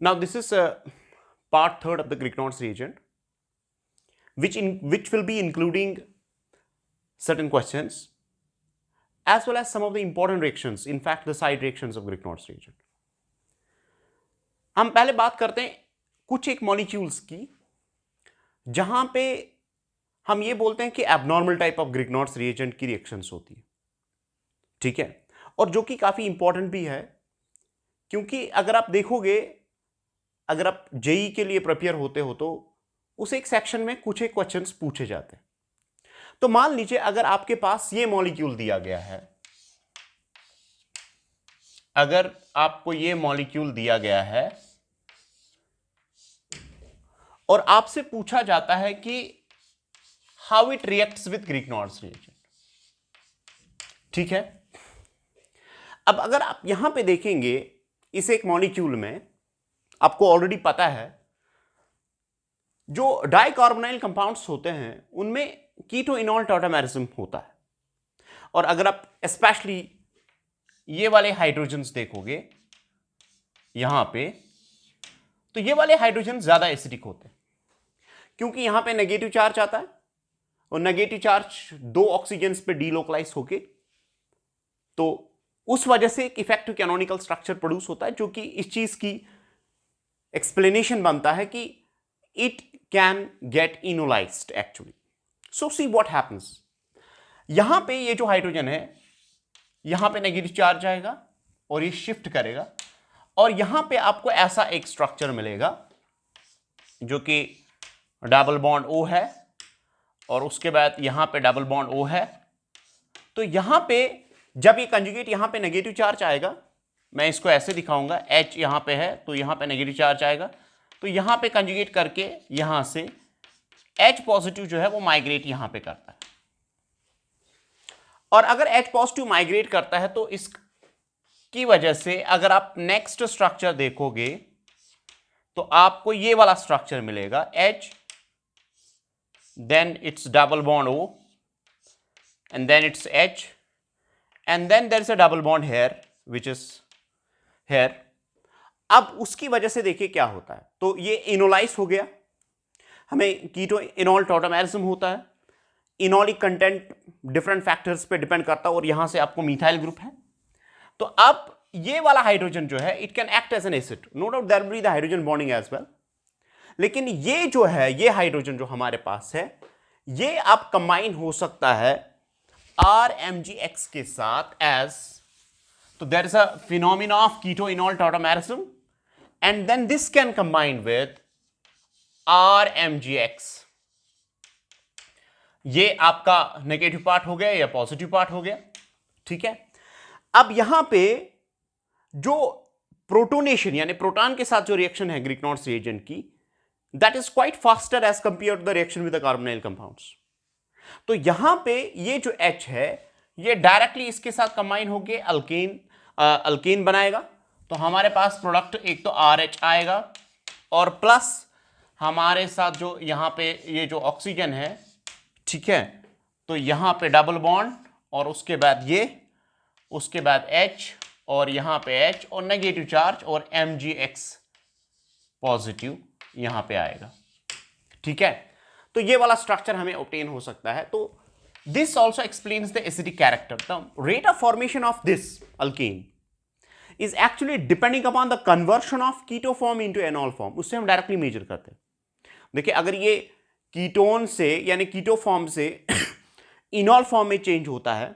Now this is part third of the Grignard's reagent, which will be including certain questions as well as some of the important reactions, in fact the side reactions of Grignard's reagent. हम पहले बात करते हैं कुछ एक molecules की जहां पे हम ये बोलते हैं कि एबनॉर्मल टाइप ऑफ ग्रिग्नॉर्ड्स रिएजेंट की रिएक्शंस होती है, ठीक है, और जो कि काफी इंपॉर्टेंट भी है, क्योंकि अगर आप देखोगे, अगर आप जेई के लिए प्रिपेयर होते हो तो उस एक सेक्शन में कुछ एक क्वेश्चंस पूछे जाते हैं। तो मान लीजिए अगर आपके पास ये मॉलिक्यूल दिया गया है, अगर आपको ये मॉलिक्यूल दिया गया है और आपसे पूछा जाता है कि how it reacts with Grignard's reagent, ठीक है। अब अगर आप यहां पे देखेंगे इस एक मॉलिक्यूल में, आपको ऑलरेडी पता है जो डाइकार्बोनाइल कंपाउंड्स होते हैं उनमें कीटो इनॉल टॉटोमेरिज्म होता है, और अगर आप स्पेशली ये वाले हाइड्रोजन्स देखोगे यहां पे, तो ये वाले हाइड्रोजन ज्यादा एसिडिक होते हैं क्योंकि यहां पे नेगेटिव चार्ज आता है और नेगेटिव चार्ज दो ऑक्सीजन्स पे डीलोकलाइज होके, तो उस वजह से एक इफेक्टिव कैनोनिकल स्ट्रक्चर प्रोड्यूस होता है, जो कि इस चीज की एक्सप्लेनेशन बनता है कि it can get enolized actually. So see what happens, यहां पे ये जो हाइड्रोजन है यहां पे नेगेटिव चार्ज आएगा और ये शिफ्ट करेगा, और यहां पे आपको ऐसा एक स्ट्रक्चर मिलेगा जो कि डबल बॉन्ड O है, और उसके बाद यहां पे डबल बॉन्ड O है। तो यहां पे जब ये कंजुगेट, यहां पे नेगेटिव चार्ज आएगा, मैं इसको ऐसे दिखाऊंगा, H यहां पे है तो यहां पे नेगेटिव चार्ज आएगा, तो यहां पे कंजुगेट करके यहां से H पॉजिटिव जो है वो माइग्रेट यहां पे करता है, और अगर H पॉजिटिव माइग्रेट करता है तो इसकी वजह से अगर आप नेक्स्ट स्ट्रक्चर देखोगे तो आपको ये वाला स्ट्रक्चर मिलेगा, H then it's double bond O and then it's H and then there's a double bond here which is here। अब उसकी वजह से देखिए क्या होता है, तो ये इनोलाइज हो गया, हमें कीटो इनॉल टॉटोमेरिज्म होता है, इनॉलिक कंटेंट डिफरेंट फैक्टर्स पे डिपेंड करता है, और यहां से आपको मिथाइल ग्रुप है। तो अब ये वाला हाइड्रोजन जो है it can act as an acid, no doubt there will be the hydrogen bonding as well, लेकिन ये जो है ये हाइड्रोजन जो हमारे पास है ये अब कंबाइन हो सकता है RMgX के साथ एज, तो there is a phenomena of keto enol tautomerism and then this can combine with RMgX। ये आपका नेगेटिव पार्ट हो गया या पॉजिटिव पार्ट हो गया, ठीक है। अब यहां पे जो प्रोटोनेशन यानी प्रोटॉन के साथ जो रिएक्शन है ग्रिग्नॉर्ड्स रिएजेंट की, that is quite faster as compared to the reaction with the carbonyl compounds। तो यहां पे ये जो H है ये डायरेक्टली इसके साथ कंबाइन होके अल्केन बनाएगा, तो हमारे पास प्रोडक्ट एक तो RH आएगा और प्लस हमारे साथ जो यहां पे ये जो ऑक्सीजन है, ठीक है, तो यहां पे डबल बॉन्ड और उसके बाद ये, उसके बाद H और यहां पे H और नेगेटिव चार्ज और MgX पॉजिटिव यहां पे आएगा, ठीक है। तो ये वाला स्ट्रक्चर हमें ऑब्टेन हो सकता है। तो this also explains the acidic character. The rate of formation of this alkane is actually depending upon the conversion of keto form into enol form. उससे हम डायरेक्टली मेजर करते हैं। देखिए अगर ये कीटोन से यानी कीटो फॉर्म से इनॉल फॉर्म में चेंज होता है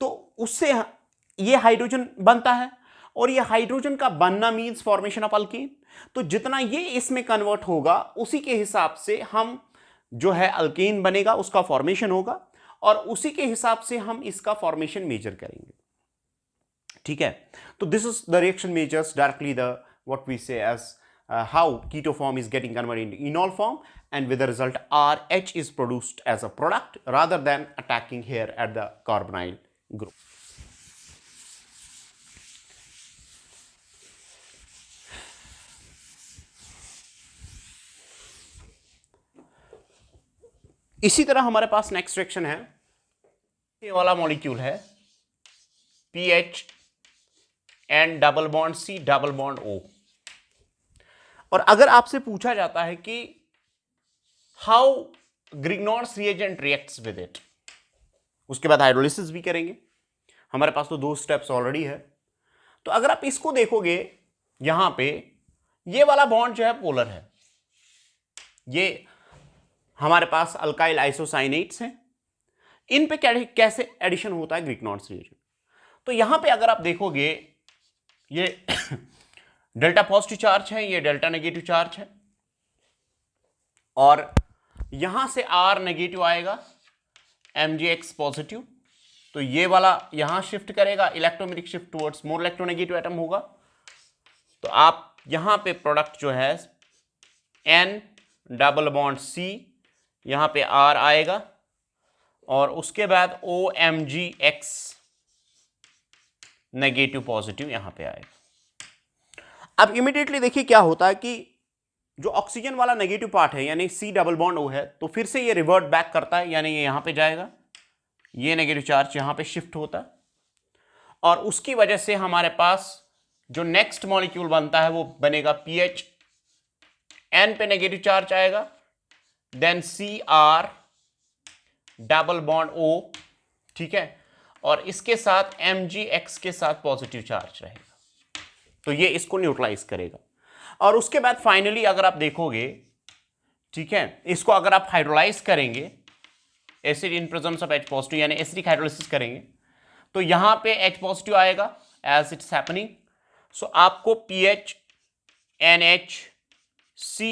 तो उससे ये हाइड्रोजन बनता है, और ये हाइड्रोजन का बनना मीन्स फॉर्मेशन ऑफ अल्केन। तो जितना ये इसमें कन्वर्ट होगा उसी के हिसाब से हम जो है अल्केन बनेगा, उसका फॉर्मेशन होगा, और उसी के हिसाब से हम इसका फॉर्मेशन मेजर करेंगे, ठीक है। तो this is the reaction measures directly the what we say as how keto form is getting converted into enol form, and with the result RH is produced as a product rather than attacking here at the carbonyl group. इसी तरह हमारे पास next reaction है, ये वाला molecule है PH and double bond C double bond O, और अगर आपसे पूछा जाता है कि how Grignard's reagent reacts with it, उसके बाद हाइड्रोलिसिस भी करेंगे। हमारे पास तो 2 स्टेप्स ऑलरेडी है। तो अगर आप इसको देखोगे, यहां पे ये वाला बॉन्ड जो है पोलर है, ये हमारे पास अल्काइल आइसोसाइनेट्स हैं, इन पे कैसे एडिशन होता है ग्रिग्नॉर्स रिएजेंट। तो यहां पे अगर आप देखोगे, ये डेल्टा पॉजिटिव चार्ज है, ये डेल्टा नेगेटिव चार्ज है, और यहां से आर नेगेटिव आएगा, mgx पॉजिटिव, तो ये वाला यहां शिफ्ट करेगा, electromagnetic shift towards more electronegative atom होगा। तो आप यहां पे प्रोडक्ट जो है n डबल बॉन्ड C, यहां पे R आएगा, और उसके बाद OMgx नेगेटिव पॉजिटिव यहां पे आएगा। अब इमीडिएटली देखिए क्या होता है कि जो ऑक्सीजन वाला नेगेटिव पार्ट है, यानी C डबल बॉन्ड O है, तो फिर से ये रिवर्ट बैक करता है, यानी ये यहां पे जाएगा, ये नेगेटिव चार्ज यहां पे शिफ्ट होता है, और उसकी वजह से हमारे पास जो नेक्स्ट मॉलिक्यूल बनता है वो बनेगा पीएच, एन पे नेगेटिव चार्ज आएगा, then Cr double bond O, ठीक है, और इसके साथ mgx के साथ पॉजिटिव चार्ज रहेगा, तो ये इसको न्यूट्रलाइज करेगा। और उसके बाद फाइनली अगर आप देखोगे, ठीक है, इसको अगर आप हाइड्रोलाइज करेंगे acid in presence of H positive, यानी एसिडिक हाइड्रोलिसिस करेंगे, तो यहां पे H पॉजिटिव आएगा एज इट्स हैपनिंग। सो आपको PH NH C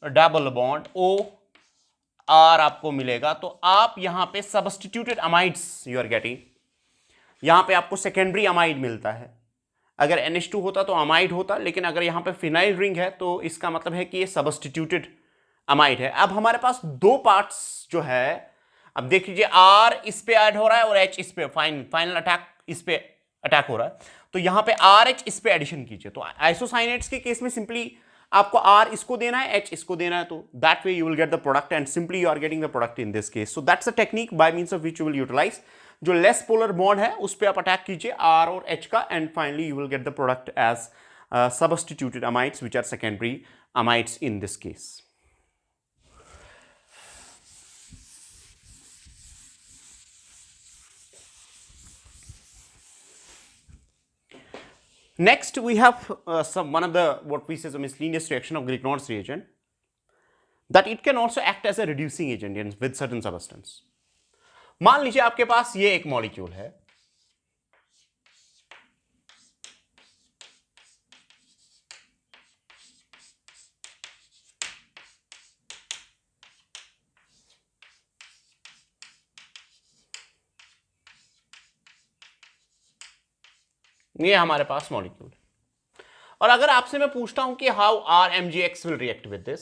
double bond O R आपको मिलेगा। तो आप यहां पे substituted amides you are getting, यहां पे आपको सेकेंडरी अमाइड मिलता है। अगर NH2 होता तो अमाइड होता, लेकिन अगर यहां पे फिनाइल रिंग है तो इसका मतलब है कि ये सब्स्टिट्यूटेड अमाइड है। अब हमारे पास 2 पार्ट्स जो है, अब देख लीजिए R इस पे ऐड हो रहा है और H इस पे, फाइनल अटैक इस पे अटैक हो रहा है, तो यहां पे RH इस पे एडिशन कीजिए। तो आइसोसाइनेट्स के केस में सिंपली आपको R इसको देना है, H इसको देना है, तो that way you will get the product, and simply you are getting the product in this case. So that's a technique by means of which you will utilise. जो less polar bond है उस पे आप attack कीजिए R और H का, and finally you will get the product as substituted amides which are secondary amides in this case. Next, we have one of the what we say is a miscellaneous reaction of Grignard's reagent, that it can also act as a reducing agent with certain substance. मान लीजिए आपके पास ये एक molecule है, ये हमारे पास molecule है, और अगर आपसे मैं पूछता हूं कि how Rmgx will react with this,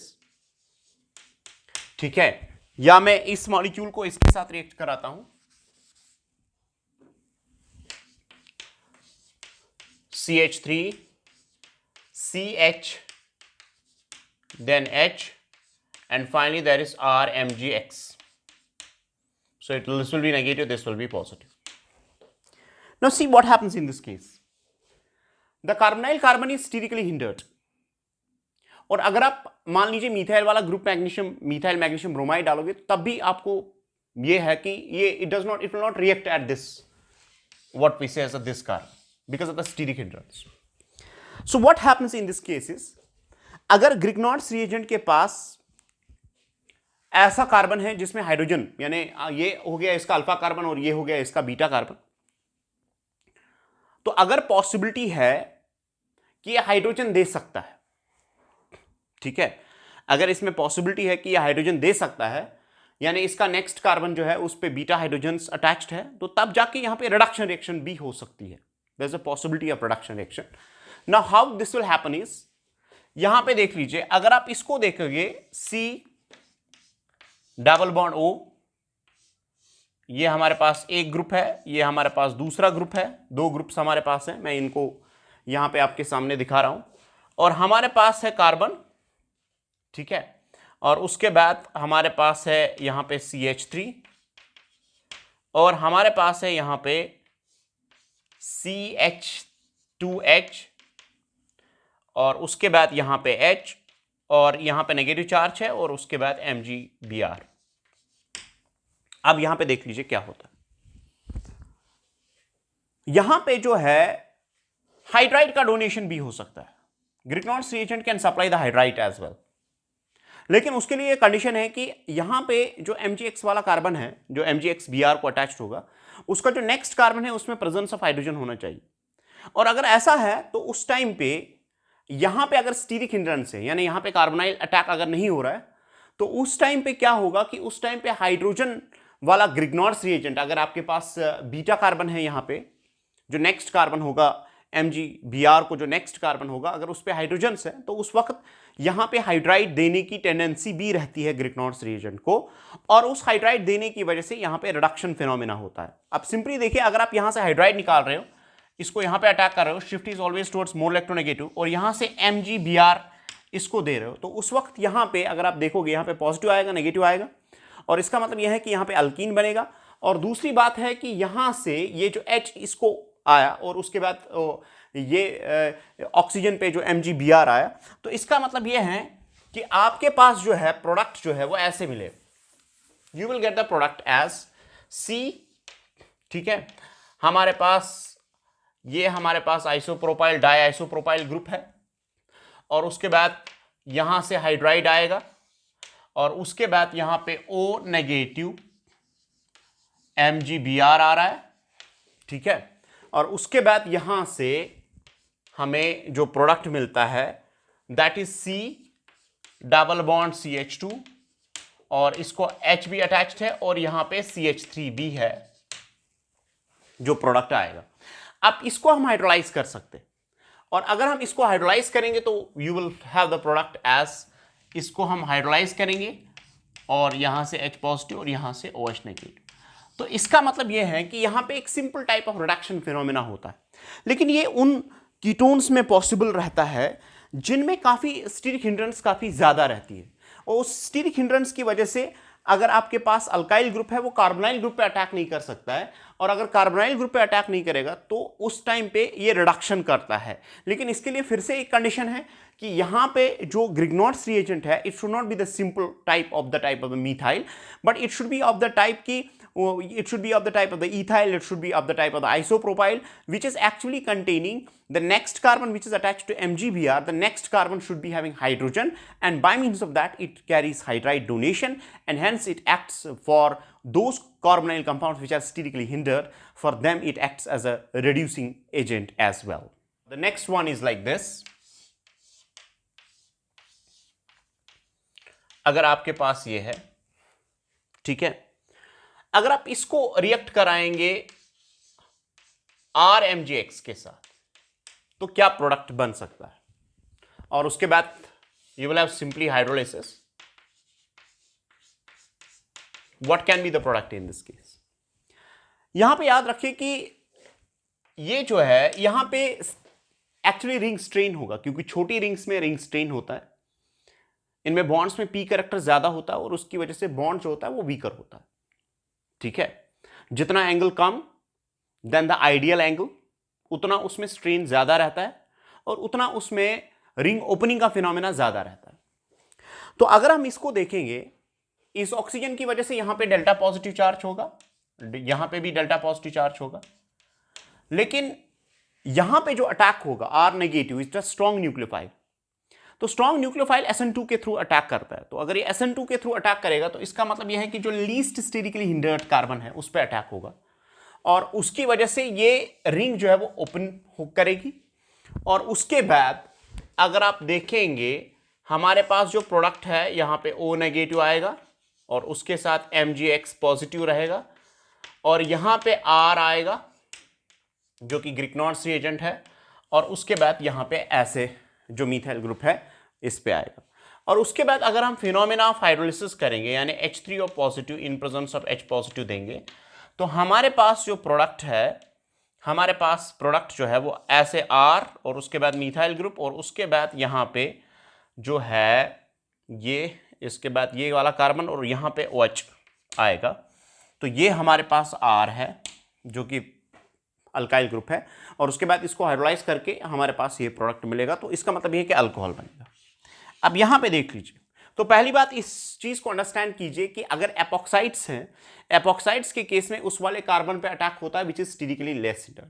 ठीक है, या मैं इस मॉलिक्यूल को इसके साथ रिएक्ट कराता हूं, CH3 CH then H and finally there is Rmgx, so this will be negative, this will be positive. Now see what happens in this case. The carbonyl carbon is sterically hindered, और अगर आप मान लीजिए methyl वाला group magnesium, methyl magnesium bromide डालोगे, तब भी आपको ये है कि ये it will not react at this what we say as this carbon because of the steric hindrance. So what happens in this case is, अगर ग्रिग्नॉर्ड्स रिएजेंट के पास ऐसा कार्बन है जिसमें हाइड्रोजन, यानी ये हो गया इसका अल्फा कार्बन और ये हो गया इसका बीटा कार्बन, तो अगर पॉसिबिलिटी है कि ये हाइड्रोजन दे सकता है, ठीक है, अगर इसमें पॉसिबिलिटी है कि ये हाइड्रोजन दे सकता है, यानी इसका नेक्स्ट कार्बन जो है उस पे बीटा हाइड्रोजन्स अटैच्ड है, तो तब जाके यहां पे रिडक्शन रिएक्शन भी हो सकती है. There is a possibility of reduction reaction. Now how this will happen is, यहां पे देख लीजिए, अगर आप इसको देखोगे C डबल बॉन्ड O, ये हमारे पास एक ग्रुप है, ये हमारे पास दूसरा ग्रुप है, 2 ग्रुप्स हमारे पास है, मैं इनको यहां पे आपके सामने दिखा रहा हूं, और हमारे पास है कार्बन, ठीक है, और उसके बाद हमारे पास है यहां पे CH3, और हमारे पास है यहां पे CH2H, और उसके बाद यहां पे H, और यहां पे नेगेटिव चार्ज है और उसके बाद MgBr। अब यहां पे देख लीजिए क्या होता है। यहां पे जो है हाइड्राइड का डोनेशन भी हो सकता है। Grignard's reagent can supply the hydride as well, लेकिन उसके लिए कंडीशन है कि यहां पे जो MgX वाला कार्बन है, जो MgXBr को अटैच्ड होगा, उसका जो नेक्स्ट कार्बन है उसमें प्रेजेंस ऑफ हाइड्रोजन होना चाहिए। और अगर ऐसा है तो उस टाइम पे यहां पे अगर स्टीरिक हिंड्रेंस है, यानी यहां पे कार्बोनाइल अटैक अगर नहीं हो रहा है, तो उस टाइम पे क्या होगा कि उस टाइम पे हाइड्रोजन वाला ग्रिग्नॉर्ड्स रिएजेंट, अगर आपके पास बीटा कार्बन है, यहां पे जो नेक्स्ट कार्बन होगा MgBr को जो नेक्स्ट कार्बन होगा, अगर उस पे हाइड्रोजन है तो उस वक्त यहां पे हाइड्राइड देने की टेंडेंसी भी रहती है ग्रिग्नॉर्ड्स रिएजेंट को, और उस हाइड्राइड देने की वजह से यहां पे रिडक्शन फिनोमेना होता है। अब सिंपली देखिए, अगर आप यहां से हाइड्राइड निकाल रहे हो, इसको यहां पे अटैक कर रहे हो, shift is always towards more electronegative, और यहां से MgBr इसको दे रहे हो, तो उस वक्त यहां पे अगर आप देखोगे यहां पे पॉजिटिव आएगा, नेगेटिव आएगा, और इसका मतलब यह है कि यहां पे अल्कीन बनेगा। और दूसरी बात है कि यहां से ये जो H इसको आया और उसके बाद ये ऑक्सीजन पे जो MgBr आया, तो इसका मतलब यह है कि आपके पास जो है प्रोडक्ट जो है वो ऐसे मिले, you will get the product as C। ठीक है, हमारे पास आइसोप्रोपाइल डाई आइसोप्रोपाइल ग्रुप है, और उसके बाद यहां से हाइड्राइड आएगा, और उसके बाद यहां पे O नेगेटिव MgBr आ रहा है। ठीक है, और उसके बाद यहां से हमें जो प्रोडक्ट मिलता है that is C double bond CH2, और इसको H भी अटैच्ड है, और यहां पे CH3 भी है जो प्रोडक्ट आएगा। अब इसको हम हाइड्रोलाइज कर सकते हैं, और अगर हम इसको हाइड्रोलाइज करेंगे तो you will have the product as, इसको हम हाइड्रोलाइज करेंगे और यहां से H पॉजिटिव और यहां से OH नेगेटिव। तो इसका मतलब यह है कि यहां पे एक simple type of reduction phenomena होता है, लेकिन ये उन कीटोन्स में पॉसिबल रहता है जिनमें काफी स्टीरिक हिंड्रेंस काफी ज्यादा रहती है, और उस स्टीरिक हिंड्रेंस की वजह से अगर आपके पास अल्काइल ग्रुप है वो कार्बोनाइल ग्रुप पे अटैक नहीं कर सकता है, और अगर कार्बोनाइल ग्रुप पे अटैक नहीं करेगा तो उस टाइम पे ये रिडक्शन करता है। लेकिन इसके लिए फिर से एक कंडीशन है कि यहां पे जो ग्रिग्नॉर्ड्स रिएजेंट है, it should not be the simple type of the methyl, but it should be of the type की it should be of the type of the ethyl, it should be of the type of the isopropyl, which is actually containing the next carbon which is attached to MgBr. The next carbon should be having hydrogen, and by means of that it carries hydride donation, and hence it acts for those carbonyl compounds which are sterically hindered. For them it acts as a reducing agent as well. The next one is like this. अगर आपके पास ये है, ठीक है, अगर आप इसको react कराएंगे RMgX के साथ तो क्या प्रोडक्ट बन सकता है, और उसके बाद you will have simply hydrolysis. What can be the product in this case? यहां पे याद रखिए कि ये जो है यहां पे एक्चुअली रिंग स्ट्रेन होगा, क्योंकि छोटी रिंग्स में रिंग स्ट्रेन होता है, इनमें बॉन्ड्स में p कैरेक्टर ज्यादा होता है, और उसकी वजह से बॉन्ड जो होता है वो वीकर होता है। ठीक है, जितना एंगल कम देन द आइडियल एंगल, उतना उसमें स्ट्रेन ज्यादा रहता है, और उतना उसमें रिंग ओपनिंग का फिनोमेना ज्यादा रहता है। तो अगर हम इसको देखेंगे, इस ऑक्सीजन की वजह से यहां पे डेल्टा पॉजिटिव चार्ज होगा, यहां पे भी डेल्टा पॉजिटिव चार्ज होगा, लेकिन यहां पे जो अटैक होगा R negative is the strong nucleophile, तो स्ट्रॉन्ग न्यूक्लियोफाइल SN2 के थ्रू अटैक करता है। तो अगर ये SN2 के थ्रू अटैक करेगा तो इसका मतलब यह है कि जो लीस्ट स्टेरिकली हिंडर्ड कार्बन है उस पर अटैक होगा, और उसकी वजह से ये रिंग जो है वो ओपन करेगी। और उसके बाद अगर आप देखेंगे हमारे पास जो प्रोडक्ट है यहां पे O नेगेटिव आएगा, और उसके साथ MgX पॉजिटिव रहेगा, और यहां पे R आएगा जो कि ग्रिग्नॉर्ड्स रिएजेंट है, और उसके बाद यहां पे ऐसे जो मीथाइल ग्रुप है इस पे आएगा। और उसके बाद अगर हम फिनोमेना ऑफ हाइड्रोलिसिस करेंगे, यानी H3O positive in presence of H positive देंगे, तो हमारे पास जो प्रोडक्ट है, हमारे पास प्रोडक्ट जो है वो ऐसे R, और उसके बाद मीथाइल ग्रुप, और उसके बाद यहां पे जो है ये, इसके बाद ये वाला कार्बन, और यहां पे OH आएगा। तो ये हमारे पास R है जो कि अल्काइल ग्रुप है, और उसके बाद इसको हाइड्रोलाइज करके हमारे पास ये प्रोडक्ट मिलेगा। तो इसका मतलब ये है कि अल्कोहल बनेगा। अब यहां पे देख लीजिए, तो पहली बात इस चीज को अंडरस्टैंड कीजिए कि अगर एपॉक्साइड्स हैं, एपॉक्साइड्स के केस में उस वाले कार्बन पे अटैक होता है which is sterically less hindered.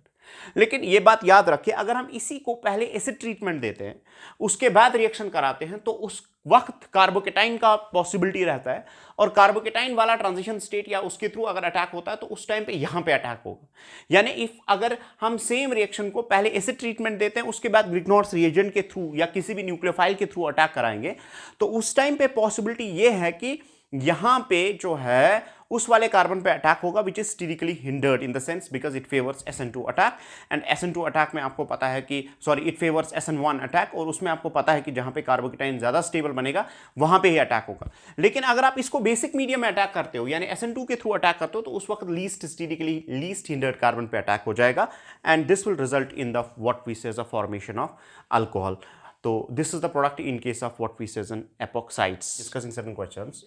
लेकिन ये बात याद रखिए, अगर हम इसी को पहले एसिड ट्रीटमेंट देते हैं, उसके बाद रिएक्शन कराते हैं, तो उस वक्त कार्बोकेटाइन का पॉसिबिलिटी रहता है, और कार्बोकेटाइन वाला ट्रांजिशन स्टेट या उसके थ्रू अगर अटैक होता है तो उस टाइम पे यहां पे अटैक होगा। यानी इफ अगर हम सेम रिएक्शन को पहले एसिड ट्रीटमेंट देते हैं, उसके बाद ग्रिग्नॉर्स रिएजेंट के थ्रू या किसी भी न्यूक्लियोफाइल के थ्रू अटैक कराएंगे, तो उस टाइम पे पॉसिबिलिटी ये है कि यहां पे जो है उस वाले कार्बन पे अटैक होगा which is sterically hindered in the sense because it favours SN2 attack, and SN2 attack में आपको पता है कि sorry it favours SN1 attack, और उसमें आपको पता है कि जहां पे कार्बोकेटाइन ज्यादा स्टेबल बनेगा वहां पे ही अटैक होगा। लेकिन अगर आप इसको बेसिक मीडियम में अटैक करते हो यानी SN2 के थ्रू अटैक करते हो, तो उस वक्त least sterically least hindered carbon पे अटैक हो जाएगा, and this will result in the what we say as a formation of alcohol. तो this is the product in case of what we say as an epoxides. Discussing certain questions.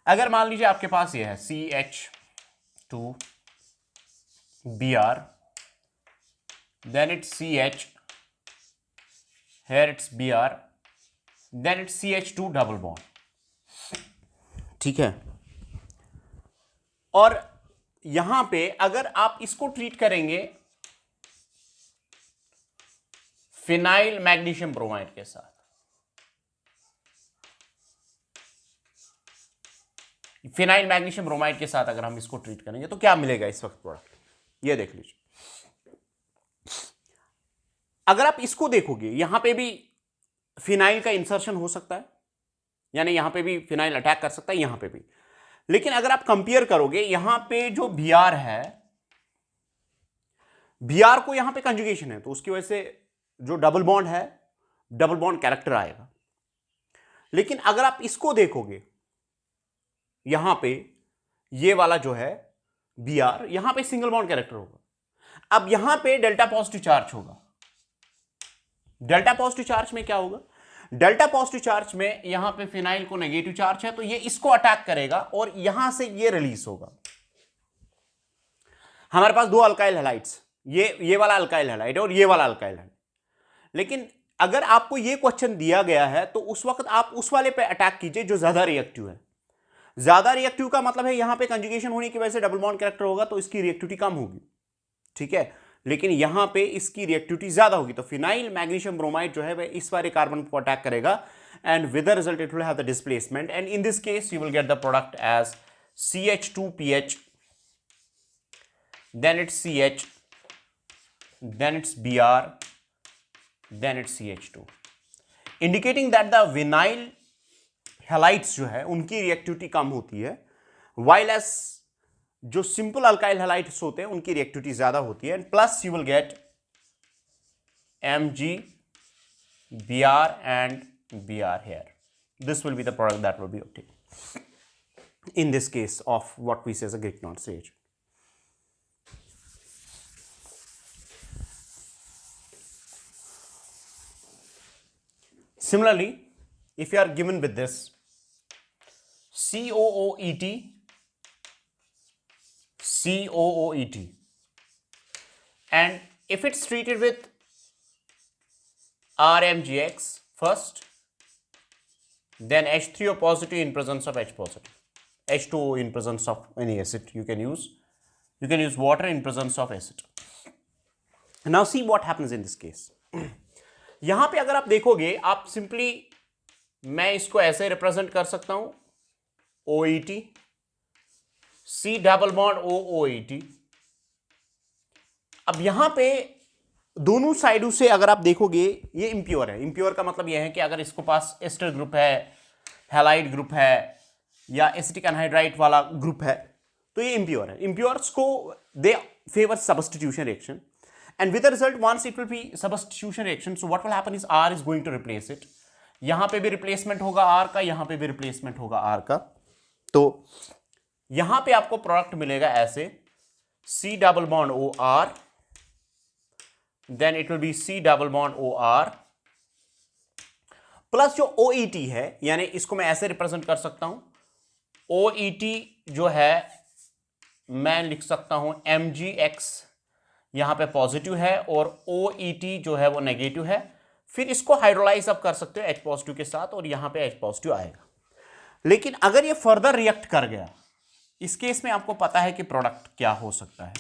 अगर मान लीजिए आपके पास ये है CH2Br, then it's CH, here it's Br, then it's CH2 double bond, ठीक है। और यहां पे अगर आप इसको ट्रीट करेंगे फिनाइल मैग्नीशियम ब्रोमाइड के साथ, फिनाइल मैग्नीशियम ब्रोमाइड के साथ अगर हम इसको ट्रीट करेंगे तो क्या मिलेगा इस वक्त प्रोडक्ट, ये देख लीजिए। अगर आप इसको देखोगे यहां पे भी फिनाइल का इंसर्शन हो सकता है, यानी यहां पे भी फिनाइल अटैक कर सकता है, यहां पे भी। लेकिन अगर आप कंपेयर करोगे यहां पे जो Br है, Br को यहां पे कंजुगेशन है, तो उसकी वजह से जो डबल बॉन्ड है, डबल बॉन्ड कैरेक्टर आएगा। लेकिन अगर आप इसको देखोगे यहां पे ये वाला जो है Br, यहां पे सिंगल बॉन्ड कैरेक्टर होगा। अब यहां पे डेल्टा पॉजिटिव चार्ज होगा। डेल्टा पॉजिटिव चार्ज में क्या होगा, डेल्टा पॉजिटिव चार्ज में यहां पे फिनाइल को नेगेटिव चार्ज है, तो ये इसको अटैक करेगा और यहां से ये रिलीज होगा। हमारे पास दो अल्काइल हैलाइड्स, ये वाला अल्काइल हैलाइड और ये वाला अल्काइल हैलाइड। लेकिन अगर आपको ये क्वेश्चन दिया गया है तो उस वक्त आप उस वाले पे अटैक कीजिए जो ज्यादा रिएक्टिव है। ज्यादा रिएक्टिव का मतलब है यहां पे कंजुगेशन होने की वजह से डबल बॉन्ड कैरेक्टर होगा, तो इसकी रिएक्टिविटी कम होगी, ठीक है। लेकिन यहां पे इसकी रिएक्टिविटी ज्यादा होगी, तो फिनाइल मैग्नीशियम ब्रोमाइड जो है वह इस वाले कार्बन को अटैक करेगा, and with the result it will have the displacement, and in this case you will get the product as CH2PH, then it's CH, then it's Br, then it's CH2, indicating that the vinyl halides जो है उनकी reactivity कम होती है, while as जो simple alkyl halides होते हैं उनकी reactivity ज्यादा होती है, and plus you will gate Mg, Br and Br here. This will be the product that will be obtained in this case of what we say as a Grignard reagent. Similarly, if you are given with this COOET, and if it's treated with RMGX first, then H3O positive in presence of H positive, H2O in presence of any acid you can use water in presence of acid. Now see what happens in this case. यहां पे अगर आप देखोगे, आप simply मैं इसको ऐसे represent कर सकता हूं OET, C double bond OOET। अब यहां पे दोनों साइडों से अगर आप देखोगे ये इंप्योर है। इंप्योर का मतलब यह है कि अगर इसको पास एस्टर ग्रुप है, हैलाइड ग्रुप है या एसिटिक एनहाइड्राइड वाला ग्रुप है, तो ये इंप्योर है। इंप्योर्स को they favour substitution reaction, and with the result once it will be substitution reaction, so what will happen is R is going to replace it. यहां पे भी रिप्लेसमेंट होगा R का, यहां पे भी रिप्लेसमेंट होगा R का, तो यहां पे आपको प्रोडक्ट मिलेगा ऐसे C double bond OR, then it will be C double bond OR plus जो OET है, यानी इसको मैं ऐसे रिप्रेजेंट कर सकता हूं, OET जो है मैं लिख सकता हूं MgX यहां पे पॉजिटिव है और OET जो है वो नेगेटिव है, फिर इसको हाइड्रोलाइज आप कर सकते हो H पॉजिटिव के साथ और यहां पे H पॉजिटिव आएगा। लेकिन अगर ये फर्दर रिएक्ट कर गया, इस केस में आपको पता है कि प्रोडक्ट क्या हो सकता है।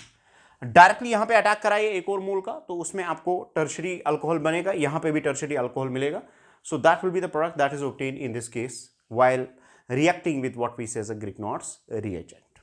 डायरेक्टली यहां पे अटैक कराइए एक और मोल का, तो उसमें आपको टर्शरी अल्कोहल बनेगा, यहां पे भी टर्शरी अल्कोहल मिलेगा। So that will be the product that is obtain in this case while reacting with what we say as a Grignard's reagent.